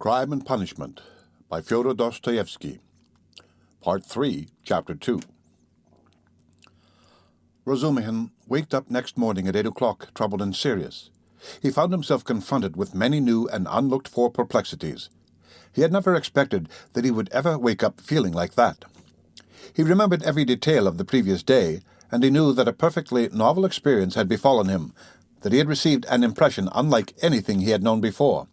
Crime and Punishment by Fyodor Dostoyevsky, Part 3, Chapter 2. Razumikhin waked up next morning at 8 o'clock, troubled and serious. He found himself confronted with many new and unlooked-for perplexities. He had never expected that he would ever wake up feeling like that. He remembered every detail of the previous day, and he knew that a perfectly novel experience had befallen him, that he had received an impression unlike anything he had known before.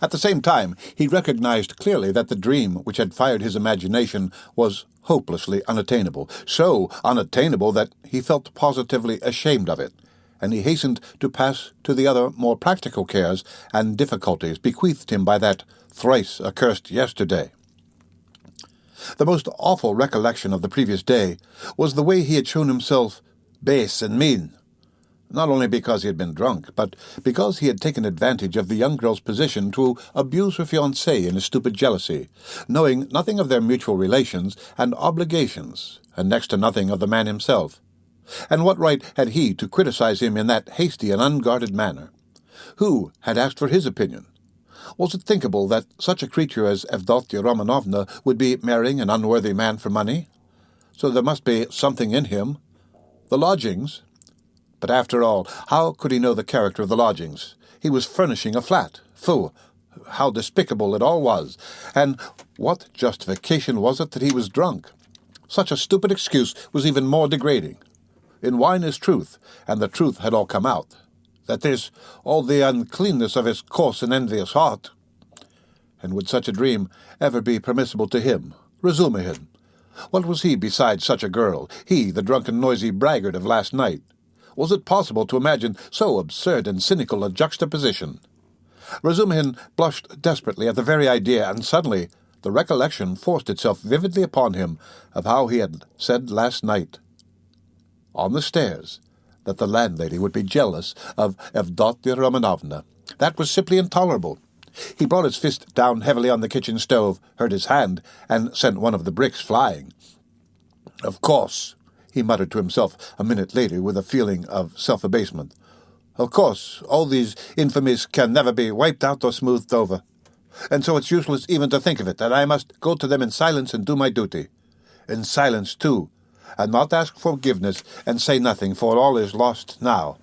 At the same time, he recognized clearly that the dream which had fired his imagination was hopelessly unattainable, so unattainable that he felt positively ashamed of it, and he hastened to pass to the other more practical cares and difficulties bequeathed him by that thrice accursed yesterday. The most awful recollection of the previous day was the way he had shown himself base and mean, not only because he had been drunk, but because he had taken advantage of the young girl's position to abuse her fiancé in his stupid jealousy, knowing nothing of their mutual relations and obligations, and next to nothing of the man himself. And what right had he to criticize him in that hasty and unguarded manner? Who had asked for his opinion? Was it thinkable that such a creature as Avdotya Romanovna would be marrying an unworthy man for money? So there must be something in him. The lodgings. But after all, how could he know the character of the lodgings? He was furnishing a flat. Pooh! How despicable it all was! And what justification was it that he was drunk? Such a stupid excuse was even more degrading. In wine is truth, and the truth had all come out. That is, all the uncleanness of his coarse and envious heart. And would such a dream ever be permissible to him, Razumikhin? What was he besides such a girl, he, the drunken, noisy braggart of last night? Was it possible to imagine so absurd and cynical a juxtaposition? Razumikhin blushed desperately at the very idea, and suddenly the recollection forced itself vividly upon him of how he had said last night, on the stairs, that the landlady would be jealous of Avdotya Romanovna. That was simply intolerable. He brought his fist down heavily on the kitchen stove, hurt his hand, and sent one of the bricks flying. "Of course," he muttered to himself a minute later with a feeling of self-abasement. "Of course, all these infamies can never be wiped out or smoothed over. And so it's useless even to think of it, and I must go to them in silence and do my duty. In silence, too, and not ask forgiveness and say nothing, for all is lost now."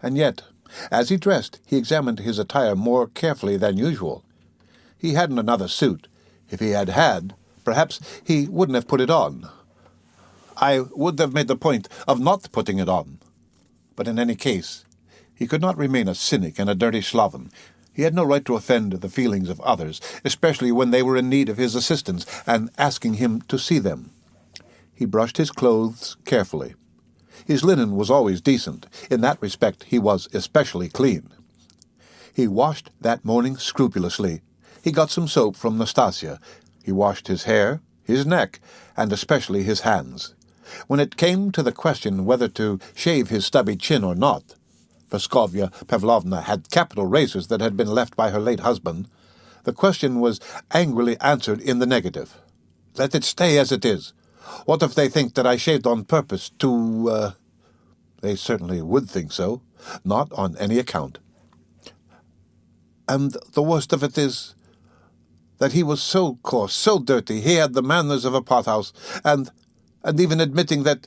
And yet, as he dressed, he examined his attire more carefully than usual. He hadn't another suit. If he had had, perhaps he wouldn't have put it on. I would have made the point of not putting it on. But in any case, he could not remain a cynic and a dirty sloven. He had no right to offend the feelings of others, especially when they were in need of his assistance and asking him to see them. He brushed his clothes carefully. His linen was always decent. In that respect he was especially clean. He washed that morning scrupulously. He got some soap from Nastasia. He washed his hair, his neck, and especially his hands. When it came to the question whether to shave his stubby chin or not, Praskovya Pavlovna had capital razors that had been left by her late husband. The question was angrily answered in the negative. Let it stay as it is. What if they think that I shaved on purpose to, They certainly would think so. Not on any account. And the worst of it is that he was so coarse, so dirty, he had the manners of a pothouse, and even admitting that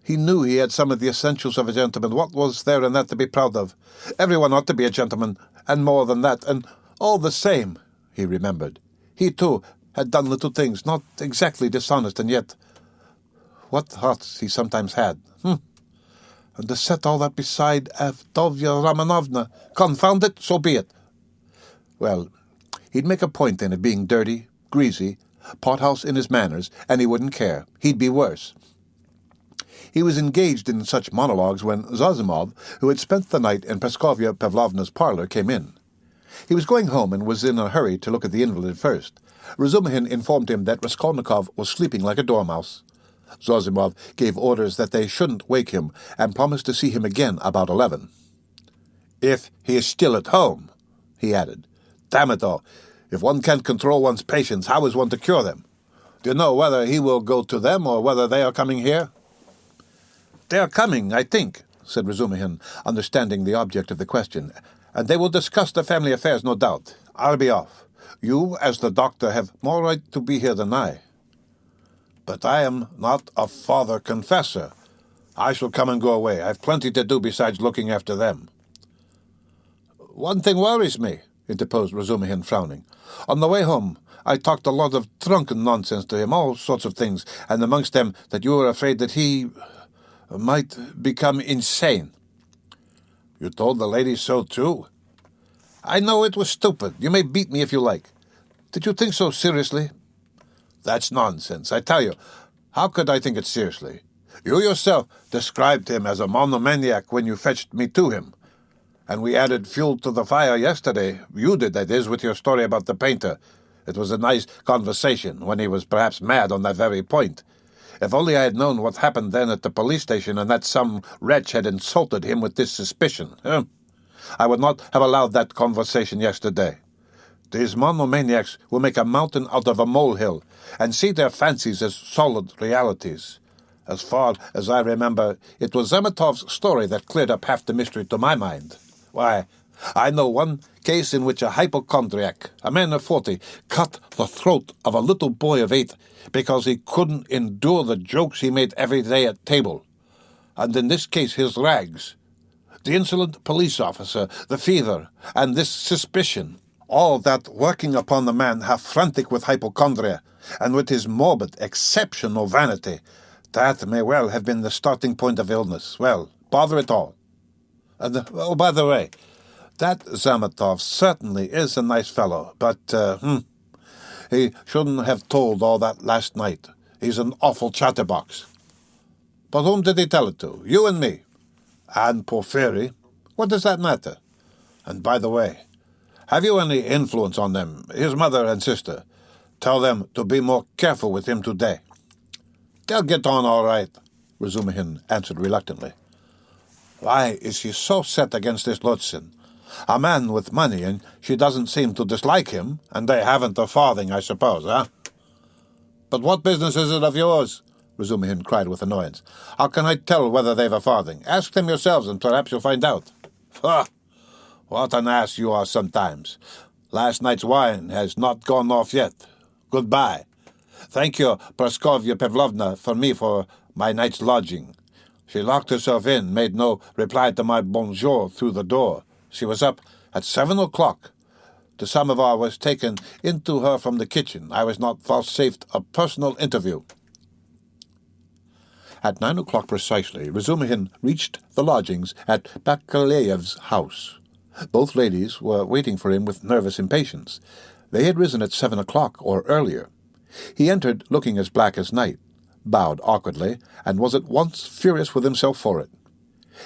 he knew he had some of the essentials of a gentleman, what was there in that to be proud of? Everyone ought to be a gentleman, and more than that, and all the same, he remembered. He, too, had done little things, not exactly dishonest, and yet, what hearts he sometimes had. And to set all that beside Avdotya Romanovna, confound it, so be it. Well, he'd make a point then of being dirty, greasy, pothouse in his manners, and he wouldn't care. He'd be worse. He was engaged in such monologues when Zazimov, who had spent the night in Praskovya Pavlovna's parlor, came in. He was going home and was in a hurry to look at the invalid first. Razumikhin informed him that Raslolnikov was sleeping like a dormouse. Zazimov gave orders that they shouldn't wake him, and promised to see him again about 11. "If he is still at home," he added. "Damn it all! If one can't control one's patients, how is one to cure them? Do you know whether he will go to them or whether they are coming here?" "They are coming, I think," said Razumikhin, understanding the object of the question, "and they will discuss the family affairs, no doubt. I'll be off. You, as the doctor, have more right to be here than I. But I am not a father-confessor. I shall come and go away. I've plenty to do besides looking after them. One thing worries me, interposed Razumikhin, frowning. On the way home, I talked a lot of drunken nonsense to him, all sorts of things, and amongst them that you were afraid that he might become insane. You told the lady so, too? I know it was stupid. You may beat me if you like. Did you think so seriously? That's nonsense. I tell you, how could I think it seriously? You yourself described him as a monomaniac when you fetched me to him. And we added fuel to the fire yesterday. You did, that is, with your story about the painter. It was a nice conversation, when he was perhaps mad on that very point. If only I had known what happened then at the police station and that some wretch had insulted him with this suspicion. I would not have allowed that conversation yesterday. These monomaniacs will make a mountain out of a molehill and see their fancies as solid realities. As far as I remember, it was Zamatov's story that cleared up half the mystery to my mind. Why, I know one case in which a hypochondriac, a man of 40, cut the throat of a little boy of 8 because he couldn't endure the jokes he made every day at table. And in this case his rags, the insolent police officer, the fever, and this suspicion, all that working upon the man half frantic with hypochondria, and with his morbid, exceptional vanity, that may well have been the starting point of illness. Well, bother it all. And, oh, by the way, that Zamatov certainly is a nice fellow, but, he shouldn't have told all that last night. He's an awful chatterbox. But whom did he tell it to? You and me. And Porfiry. What does that matter? And by the way, have you any influence on them, his mother and sister? Tell them to be more careful with him today. They'll get on all right, Razumikhin answered reluctantly. Why is she so set against this Lutzin? A man with money, and she doesn't seem to dislike him, and they haven't a farthing, I suppose, eh? But what business is it of yours? Razumikhin cried with annoyance. How can I tell whether they've a farthing? Ask them yourselves, and perhaps you'll find out. Ha! What an ass you are sometimes. Last night's wine has not gone off yet. Goodbye. Thank you, Praskovya Pavlovna, for me for my night's lodging. She locked herself in, made no reply to my bonjour through the door. She was up at 7 o'clock. The samovar was taken into her from the kitchen. I was not vouchsafed a personal interview. At 9 o'clock precisely, Razumikhin reached the lodgings at Bakaleyev's house. Both ladies were waiting for him with nervous impatience. They had risen at 7 o'clock or earlier. He entered looking as black as night, bowed awkwardly, and was at once furious with himself for it.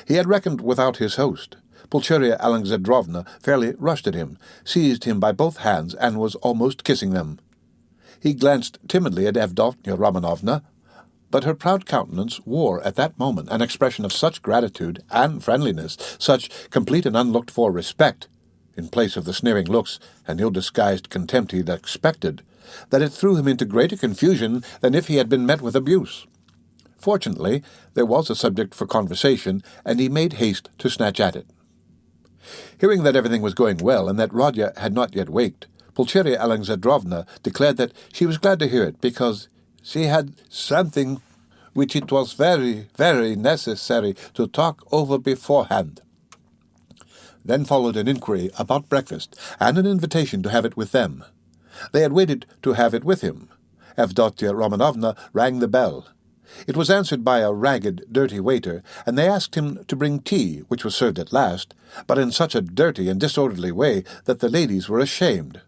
He had reckoned without his host. Pulcheria Alexandrovna fairly rushed at him, seized him by both hands, and was almost kissing them. He glanced timidly at Evdokia Romanovna, but her proud countenance wore at that moment an expression of such gratitude and friendliness, such complete and unlooked-for respect, in place of the sneering looks and ill-disguised contempt he had expected, that it threw him into greater confusion than if he had been met with abuse. Fortunately, there was a subject for conversation, and he made haste to snatch at it. Hearing that everything was going well and that Rodya had not yet waked, Pulcheria Alexandrovna declared that she was glad to hear it, because she had something which it was very, very necessary to talk over beforehand. Then followed an inquiry about breakfast, and an invitation to have it with them. They had waited to have it with him. Evdokia Romanovna rang the bell. It was answered by a ragged, dirty waiter, and they asked him to bring tea, which was served at last, but in such a dirty and disorderly way that the ladies were ashamed.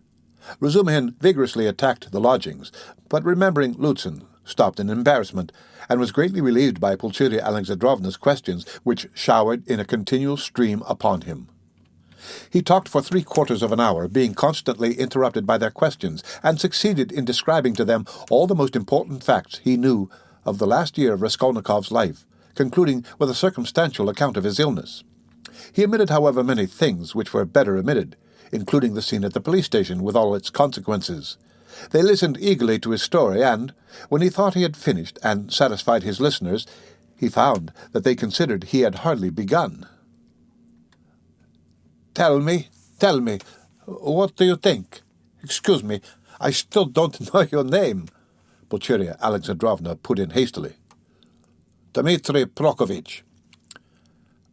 Razumikhin vigorously attacked the lodgings, but remembering Lutzin, stopped in embarrassment, and was greatly relieved by Pulcheria Alexandrovna's questions, which showered in a continual stream upon him. He talked for 3/4 of an hour, being constantly interrupted by their questions, and succeeded in describing to them all the most important facts he knew of the last year of Raskolnikov's life, concluding with a circumstantial account of his illness. He omitted, however, many things which were better omitted, including the scene at the police station with all its consequences. They listened eagerly to his story, and, when he thought he had finished and satisfied his listeners, he found that they considered he had hardly begun. Tell me, What do you think? Excuse me, I still don't know your name, Pulcheria Alexandrovna put in hastily. Dmitri Prokofitch.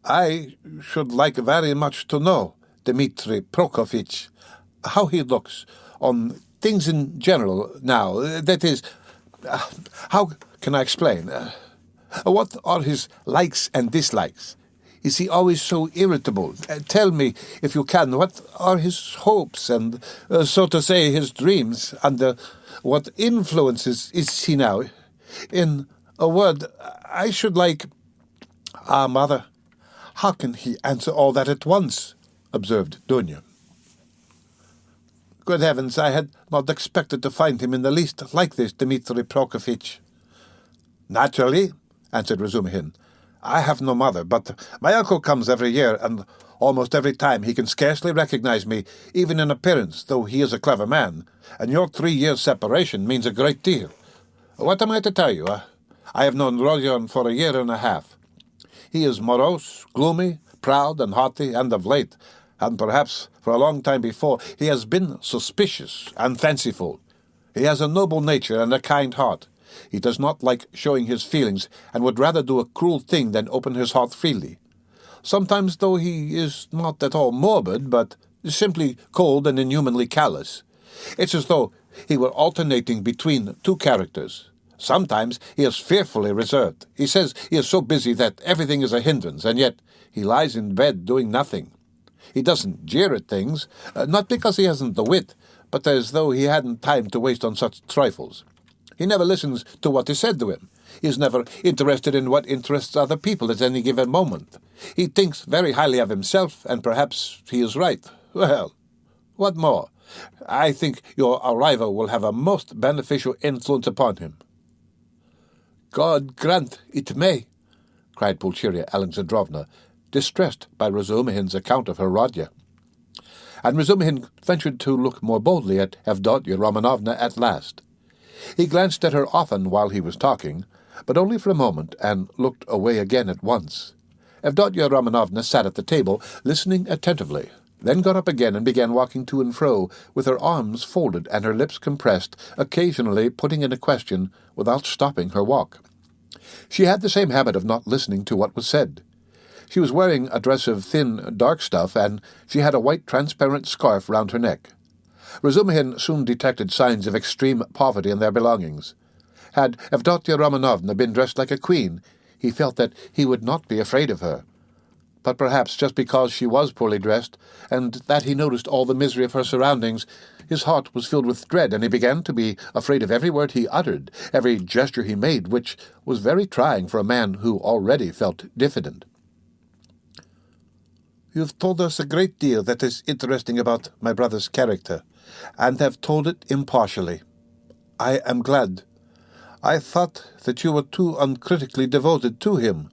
I should like very much to know, Dmitri Prokofitch, how he looks on things in general now. That is, how can I explain? What are his likes and dislikes? Is he always so irritable? Tell me, if you can, what are his hopes and, so to say, his dreams? Under what influences is he now? In a word, I should like... Ah, mother, how can he answer all that at once? Observed Dunya. Good heavens, I had not expected to find him in the least like this, Dmitri Prokofitch. Naturally, answered Razumikhin. I have no mother, but my uncle comes every year, and almost every time he can scarcely recognize me, even in appearance, though he is a clever man, and your 3 years' separation means a great deal. What am I to tell you? I have known Rodion for 1.5 years. He is morose, gloomy, proud and haughty, and of late, and perhaps for a long time before, he has been suspicious and fanciful. He has a noble nature and a kind heart. He does not like showing his feelings, and would rather do a cruel thing than open his heart freely. Sometimes, though, he is not at all morbid, but simply cold and inhumanly callous. It's as though he were alternating between two characters. Sometimes he is fearfully reserved. He says he is so busy that everything is a hindrance, and yet he lies in bed doing nothing. He doesn't jeer at things, not because he hasn't the wit, but as though he hadn't time to waste on such trifles. He never listens to what is said to him. He is never interested in what interests other people at any given moment. He thinks very highly of himself, and perhaps he is right. Well, what more? I think your arrival will have a most beneficial influence upon him. God grant it may, cried Pulcheria Alexandrovna, distressed by Razumikhin's account of her Rodya. And Razumikhin ventured to look more boldly at Avdotya Romanovna at last. He glanced at her often while he was talking, but only for a moment, and looked away again at once. Avdotya Romanovna sat at the table, listening attentively, then got up again and began walking to and fro, with her arms folded and her lips compressed, occasionally putting in a question without stopping her walk. She had the same habit of not listening to what was said. She was wearing a dress of thin, dark stuff, and she had a white transparent scarf round her neck. Razumikhin soon detected signs of extreme poverty in their belongings. Had Avdotya Romanovna been dressed like a queen, he felt that he would not be afraid of her. But perhaps just because she was poorly dressed, and that he noticed all the misery of her surroundings, his heart was filled with dread, and he began to be afraid of every word he uttered, every gesture he made, which was very trying for a man who already felt diffident. "You've told us a great deal that is interesting about my brother's character, and have told it impartially. I am glad. I thought that you were too uncritically devoted to him,"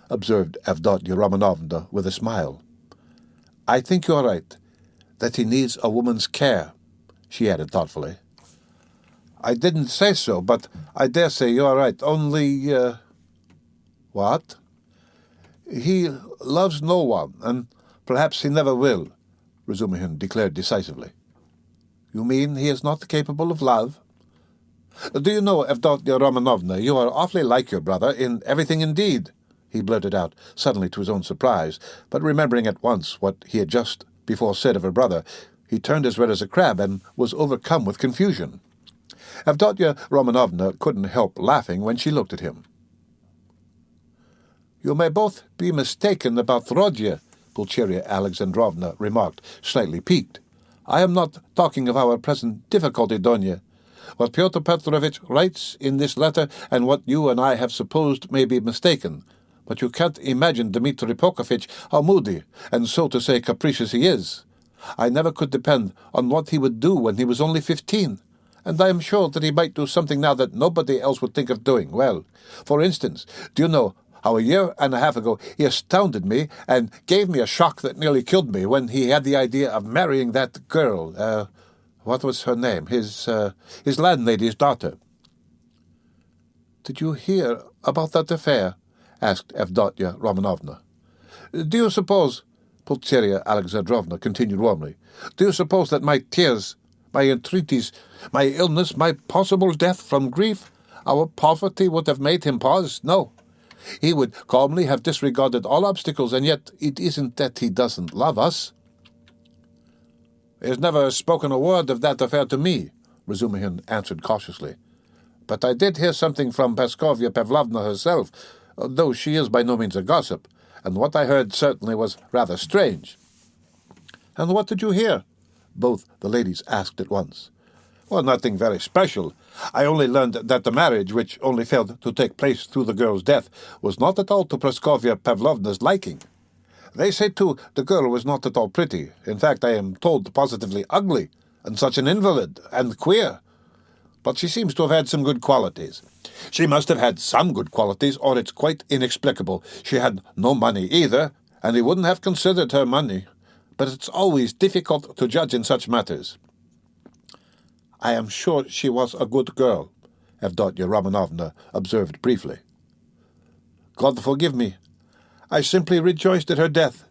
observed Avdotya Romanovna with a smile. "I think you are right, that he needs a woman's care," she added thoughtfully. "I didn't say so, but I dare say you are right, only, What?" "He loves no one, and perhaps he never will," Razumikhin declared decisively. "You mean he is not capable of love?" "Do you know, Avdotya Romanovna, you are awfully like your brother, in everything indeed," he blurted out, suddenly to his own surprise, but remembering at once what he had just before said of her brother, he turned as red as a crab and was overcome with confusion. Avdotya Romanovna couldn't help laughing when she looked at him. "You may both be mistaken about Rodya," Pulcheria Alexandrovna remarked, slightly piqued. "I am not talking of our present difficulty, Dunya. What Pyotr Petrovitch writes in this letter and what you and I have supposed may be mistaken, but you can't imagine Dmitri Prokofitch how moody and, so to say, capricious he is. I never could depend on what he would do when he was only 15, and I am sure that he might do something now that nobody else would think of doing. Well, for instance, do you know how 1.5 years ago he astounded me and gave me a shock that nearly killed me when he had the idea of marrying that girl, what was her name? His landlady's daughter." "Did you hear about that affair?" asked Avdotya Romanovna. "Do you suppose," Pulcheria Alexandrovna continued warmly, Do you suppose that my tears, my entreaties, my illness, my possible death from grief, our poverty would have made him pause? No. He would calmly have disregarded all obstacles, and yet it isn't that he doesn't love us. He has never spoken a word of that affair to me, Razumikhin answered cautiously. But I did hear something from Praskovya Pavlovna herself, though she is by no means a gossip, and what I heard certainly was rather strange. And what did you hear? Both the ladies asked at once. Well, nothing very special. I only learned that the marriage, which only failed to take place through the girl's death, was not at all to Praskovya Pavlovna's liking. They say, too, the girl was not at all pretty. In fact, I am told positively ugly, and such an invalid, and queer. But she seems to have had some good qualities. She must have had some good qualities, or it's quite inexplicable. She had no money either, and he wouldn't have considered her money. But it's always difficult to judge in such matters. I am sure she was a good girl, Avdotya Romanovna observed briefly. God forgive me. I simply rejoiced at her death,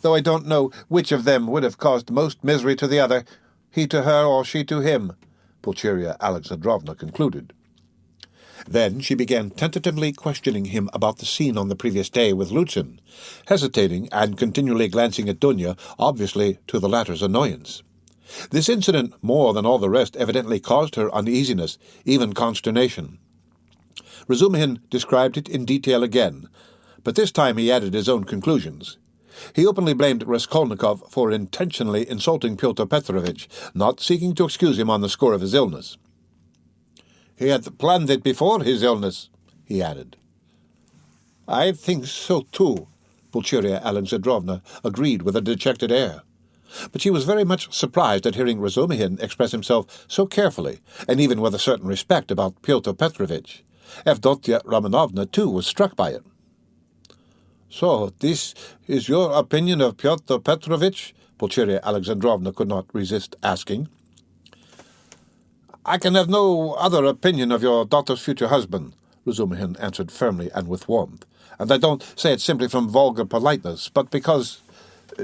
though I don't know which of them would have caused most misery to the other, he to her or she to him, Pulcheria Alexandrovna concluded. Then she began tentatively questioning him about the scene on the previous day with Lutzen, hesitating and continually glancing at Dunya, obviously to the latter's annoyance. This incident, more than all the rest, evidently caused her uneasiness, even consternation. Razumikhin described it in detail again, but this time he added his own conclusions. He openly blamed Raslolnikov for intentionally insulting Pyotr Petrovitch, not seeking to excuse him on the score of his illness. He had planned it before his illness, he added. I think so too, Pulcheria Alexandrovna agreed with a dejected air. But she was very much surprised at hearing Razumikhin express himself so carefully, and even with a certain respect, about Pyotr Petrovitch. Avdotya Romanovna, too, was struck by it. So, this is your opinion of Pyotr Petrovitch? Pulcheria Alexandrovna could not resist asking. I can have no other opinion of your daughter's future husband, Razumikhin answered firmly and with warmth. And I don't say it simply from vulgar politeness, but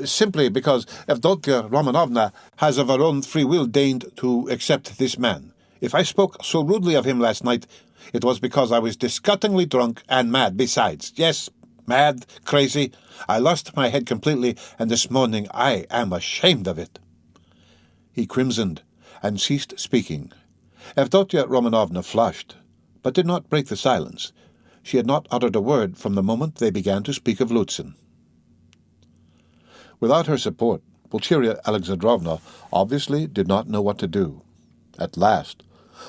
simply because Avdotya Romanovna has of her own free will deigned to accept this man. If I spoke so rudely of him last night, it was because I was disgustingly drunk and mad besides. Yes, mad, crazy. I lost my head completely, and this morning I am ashamed of it. He crimsoned and ceased speaking. Avdotya Romanovna flushed, but did not break the silence. She had not uttered a word from the moment they began to speak of Lutzen. Without her support, Pulcheria Alexandrovna obviously did not know what to do. At last,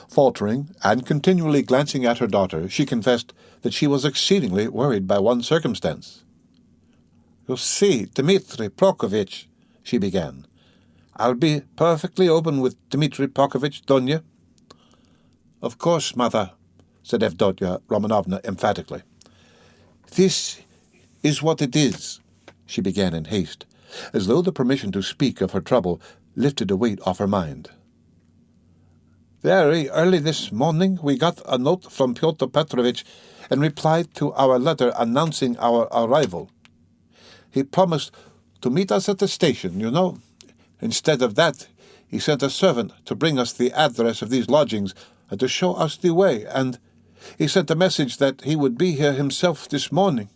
faltering and continually glancing at her daughter, she confessed that she was exceedingly worried by one circumstance. You see, Dmitri Prokofitch, she began. I'll be perfectly open with Dmitri Prokofitch, Dunya. Of course, mother, said Avdotya Romanovna emphatically. This is what it is, she began in haste, as though the permission to speak of her trouble lifted a weight off her mind. Very early this morning we got a note from Pyotr Petrovitch and replied to our letter announcing our arrival. He promised to meet us at the station, you know. Instead of that, he sent a servant to bring us the address of these lodgings and to show us the way, and he sent a message that he would be here himself this morning.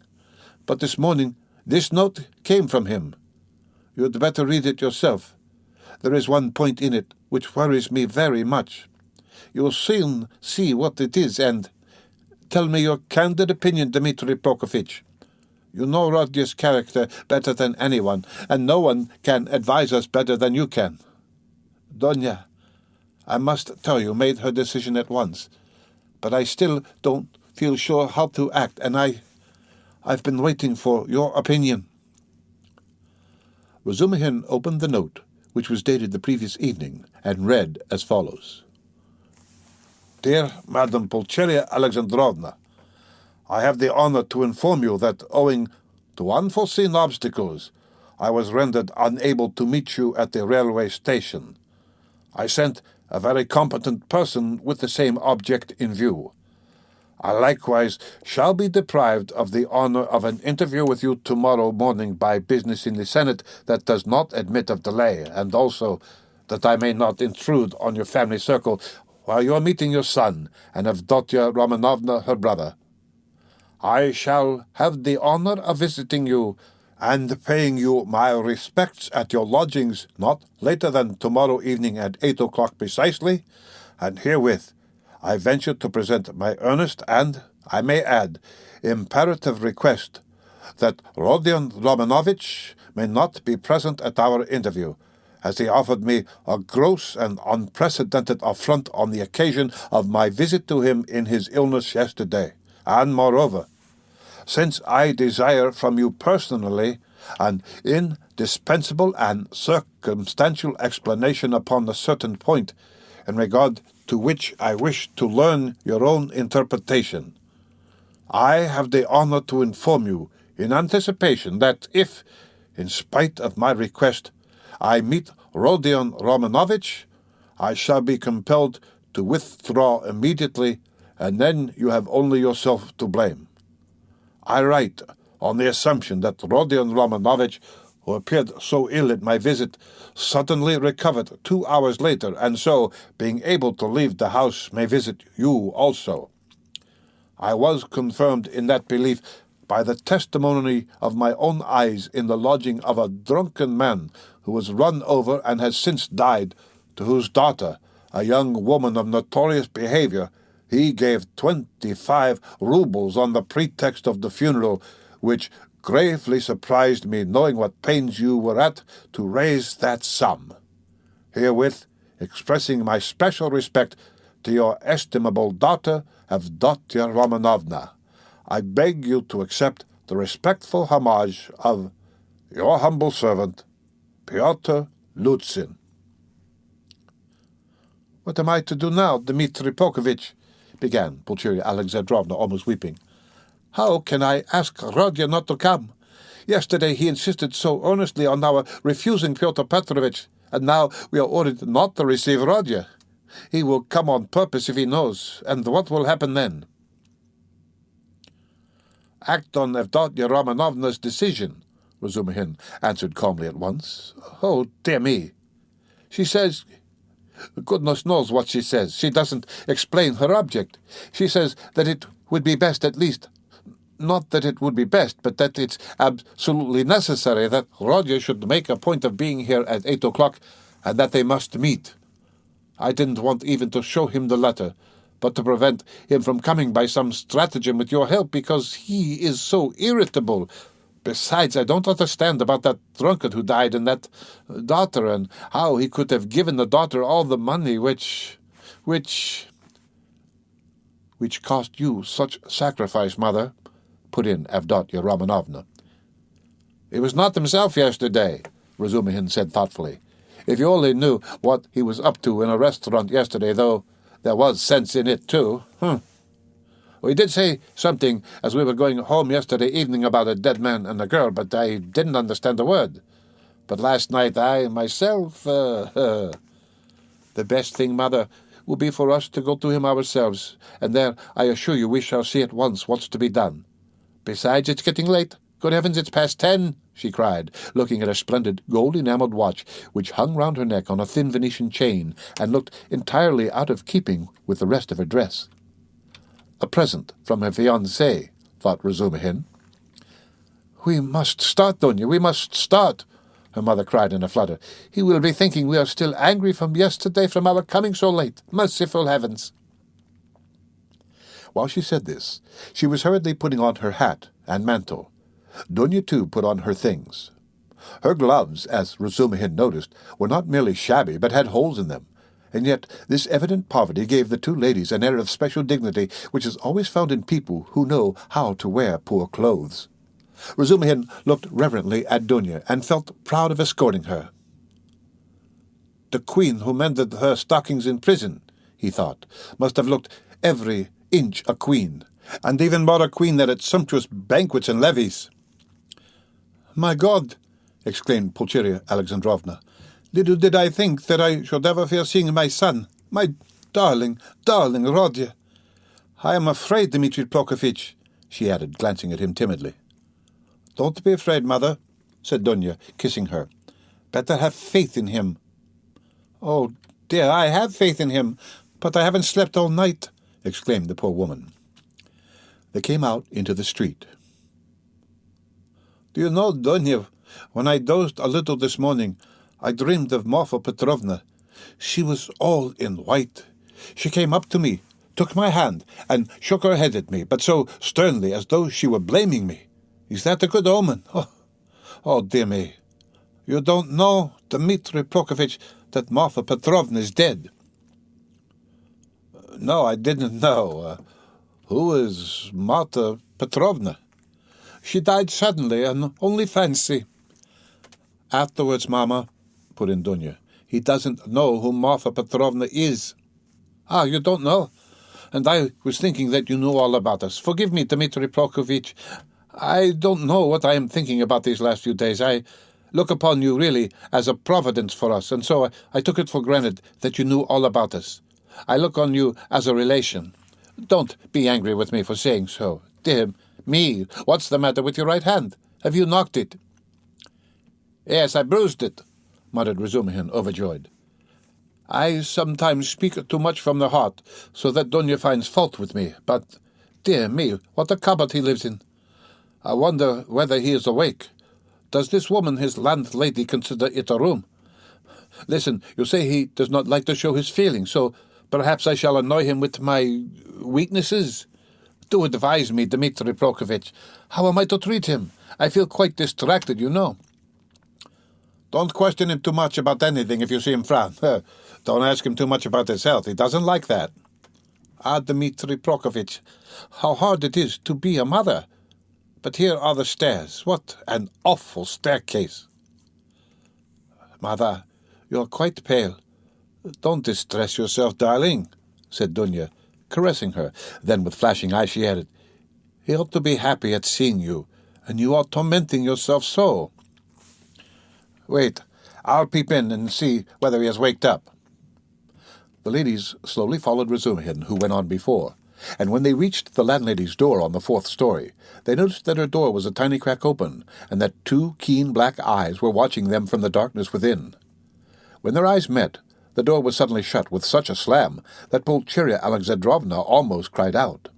But this morning this note came from him. You'd better read it yourself. There is one point in it which worries me very much. You'll soon see what it is, and tell me your candid opinion, Dmitri Prokofitch. You know Rodya's character better than anyone, and no one can advise us better than you can. Dunya, I must tell you, made her decision at once, but I still don't feel sure how to act, and I've been waiting for your opinion. Razumikhin opened the note, which was dated the previous evening, and read as follows. Dear Madam Pulcheria Alexandrovna, I have the honor to inform you that, owing to unforeseen obstacles, I was rendered unable to meet you at the railway station. I sent a very competent person with the same object in view. I likewise shall be deprived of the honor of an interview with you tomorrow morning by business in the Senate that does not admit of delay, and also that I may not intrude on your family circle while you are meeting your son and Avdotya Romanovna, her brother. I shall have the honor of visiting you and paying you my respects at your lodgings not later than tomorrow evening at 8 o'clock precisely, and herewith I venture to present my earnest and, I may add, imperative request that Rodion Romanovich may not be present at our interview, as he offered me a gross and unprecedented affront on the occasion of my visit to him in his illness yesterday. And moreover, since I desire from you personally an indispensable and circumstantial explanation upon a certain point, in regard to which I wish to learn your own interpretation, I have the honor to inform you in anticipation that if, in spite of my request, I meet Rodion Romanovich, I shall be compelled to withdraw immediately, and then you have only yourself to blame. I write on the assumption that Rodion Romanovich, who appeared so ill at my visit, suddenly recovered 2 hours later, and so, being able to leave the house, may visit you also. I was confirmed in that belief by the testimony of my own eyes in the lodging of a drunken man who was run over and has since died, to whose daughter, a young woman of notorious behavior, he gave 25 rubles on the pretext of the funeral, which gravely surprised me, knowing what pains you were at to raise that sum. Herewith, expressing my special respect to your estimable daughter, Avdotya Romanovna, I beg you to accept the respectful homage of your humble servant, Pyotr Lutzin. What am I to do now, Dmitri Prokofitch? Began Pulcheria Alexandrovna, almost weeping. How can I ask Rodya not to come? Yesterday he insisted so earnestly on our refusing Pyotr Petrovitch, and now we are ordered not to receive Rodya. He will come on purpose if he knows, and what will happen then? Act on Avdotya Romanovna's decision, Razumikhin answered calmly at once. Oh, dear me. She says... Goodness knows what she says. She doesn't explain her object. She says that it would be best at least... Not that it would be best, but that it's absolutely necessary that Rodya should make a point of being here at 8 o'clock, and that they must meet. I didn't want even to show him the letter, but to prevent him from coming by some stratagem with your help, because he is so irritable. Besides, I don't understand about that drunkard who died and that daughter, and how he could have given the daughter all the money which cost you such sacrifice, mother, put in Avdotya Romanovna. He was not himself yesterday, Razumikhin said thoughtfully. If you only knew what he was up to in a restaurant yesterday, though there was sense in it, too. We did say something as we were going home yesterday evening about a dead man and a girl, but I didn't understand a word. But last night I myself... The best thing, mother, will be for us to go to him ourselves, and there I assure you we shall see at once what's to be done. Besides, it's getting late. Good heavens, it's past 10, she cried, looking at a splendid gold-enamelled watch which hung round her neck on a thin Venetian chain and looked entirely out of keeping with the rest of her dress. A present from her fiancé, thought Razumikhin. We must start, Dunya, we must start, her mother cried in a flutter. He will be thinking we are still angry from yesterday from our coming so late. Merciful heavens! While she said this, she was hurriedly putting on her hat and mantle. Dunya, too, put on her things. Her gloves, as Razumikhin noticed, were not merely shabby, but had holes in them, and yet this evident poverty gave the two ladies an air of special dignity which is always found in people who know how to wear poor clothes. Razumikhin looked reverently at Dunya and felt proud of escorting her. The queen who mended her stockings in prison, he thought, must have looked every inch a queen, and even more a queen than at sumptuous banquets and levees. My God! Exclaimed Pulcheria Alexandrovna. Little did I think that I should ever fear seeing my son, my darling, darling Rodya. I am afraid, Dmitri Prokofitch, she added, glancing at him timidly. Don't be afraid, mother, said Dunya, kissing her. Better have faith in him. Oh, dear, I have faith in him, but I haven't slept all night, exclaimed the poor woman. They came out into the street. Do you know, Dunya, when I dozed a little this morning, I dreamed of Marfa Petrovna. She was all in white. She came up to me, took my hand, and shook her head at me, but so sternly as though she were blaming me. Is that a good omen? Oh, dear me. You don't know, Dmitri Prokofitch, that Marfa Petrovna is dead. No, I didn't know. Who is Marta Petrovna? She died suddenly, and only fancy. Afterwards, Mamma, put in Dunya. He doesn't know who Marfa Petrovna is. Ah, you don't know? And I was thinking that you knew all about us. Forgive me, Dmitri Prokofitch. I don't know what I am thinking about these last few days. I look upon you really as a providence for us, and so I took it for granted that you knew all about us. I look on you as a relation. Don't be angry with me for saying so. Dear me, what's the matter with your right hand? Have you knocked it? Yes, I bruised it, muttered Razumikhin, overjoyed. I sometimes speak too much from the heart, so that Dunya finds fault with me. But, dear me, what a cupboard he lives in. I wonder whether he is awake. Does this woman, his landlady, consider it a room? Listen, you say he does not like to show his feelings, so perhaps I shall annoy him with my weaknesses. Do advise me, Dmitri Prokofitch. How am I to treat him? I feel quite distracted, you know. Don't question him too much about anything if you see him frown. Don't ask him too much about his health. He doesn't like that. Ah, Dmitri Prokofitch, how hard it is to be a mother. But here are the stairs. What an awful staircase. Mother, you are quite pale. Don't distress yourself, darling, said Dunya, caressing her. Then with flashing eyes she added, He ought to be happy at seeing you, and you are tormenting yourself so. Wait, I'll peep in and see whether he has waked up. The ladies slowly followed Razumikhin, who went on before, and when they reached the landlady's door on the 4th story, they noticed that her door was a tiny crack open, and that 2 keen black eyes were watching them from the darkness within. When their eyes met, the door was suddenly shut with such a slam that Pulcheria Alexandrovna almost cried out.